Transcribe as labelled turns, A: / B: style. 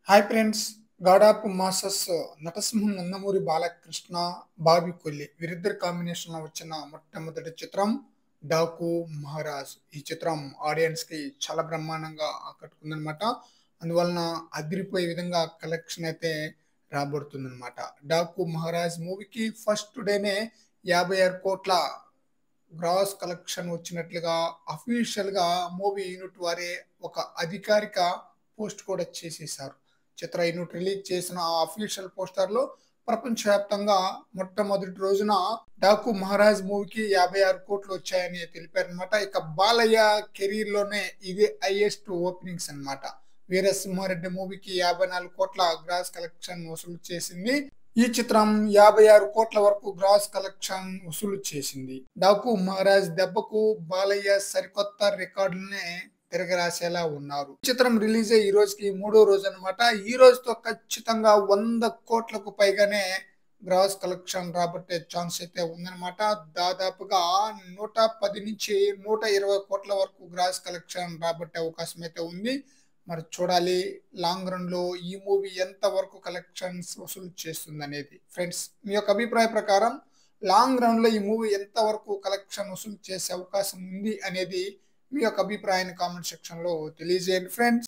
A: Hi friends. 'God of masses' నటసింహం నందమూరి బాలకృష్ణ, బాబీ కొల్లి వీరిద్దరి కాంబినేషన్‌లో వచ్చిన మొట్టమొదటి చిత్రం 'డాకు మహారాజ్'. ఈ చిత్రం ఆడియన్స్‌కి చాలా బ్రహ్మాండంగా ఆకట్టుకుందనమాట. అందువలన అదిరిపోయే విధంగా కలెక్షన్ అయితే రాబడుతుందనమాట. 'డాకు మహారాజ్' మూవీకి ఫస్ట్ డేనే 56,00,00,000 గ్రాస్ కలెక్షన్ వచ్చినట్లుగా అఫీషియల్‌గా మూవీ యూనిట్ వారే ఒక అధికారిక పోస్ట్ కూడా చేసేసారు. చిత్ర యూనిట్ రిలీజ్ చేసిన ఆ అఫీషియల్ పోస్టర్‌లో ప్రపంచవ్యాప్తంగా మొట్టమొదటి రోజున 'డాకు మహారాజ్' మూవీకి 56,00,00,000 వచ్చాయని తెలిపారనమాట. ఇక బాలయ్య కెరీర్‌లోనే ఇది హైయెస్ట్ ఓపెనింగ్స్ అన్నమాట. 'వీరసింహారెడ్డి' మూవీకి 54,00,00,000 గ్రాస్ కలెక్షన్ వసూలు చేసింది. ఈ చిత్రం 56,00,00,000 వరకు గ్రాస్ కలెక్షన్ వసూలు చేసింది. 'డాకు మహారాజ్' దెబ్బకు బాలయ్య సరికొత్త రికార్డులనే తిరగరాసేలా ఉన్నారు. ఈ చిత్రం రిలీజ్ అయ్యి ఈ రోజుకి మూడో రోజు అన్నమాట. ఈ రోజుతో ఖచ్చితంగా 100,00,00,000కు పైగానే గ్రాస్ కలెక్షన్ రాబట్టే ఛాన్స్ అయితే ఉందన్నమాట. దాదాపుగా 110-120,00,00,000 వరకు గ్రాస్ కలెక్షన్ రాబట్టే అవకాశం అయితే ఉంది. మరి చూడాలి లాంగ్ రన్‌లో ఈ మూవీ ఎంత వరకు కలెక్షన్స్ వసూలు చేస్తుందనేది. ఫ్రెండ్స్, మీ యొక్క అభిప్రాయ ప్రకారం లాంగ్ రన్‌లో ఈ మూవీ ఎంత వరకు కలెక్షన్ వసూలు చేసే అవకాశం ఉంది అనేది మీ యొక్క అభిప్రాయాన్ని కామెంట్ సెక్షన్‌లో తెలియజేయండి ఫ్రెండ్స్.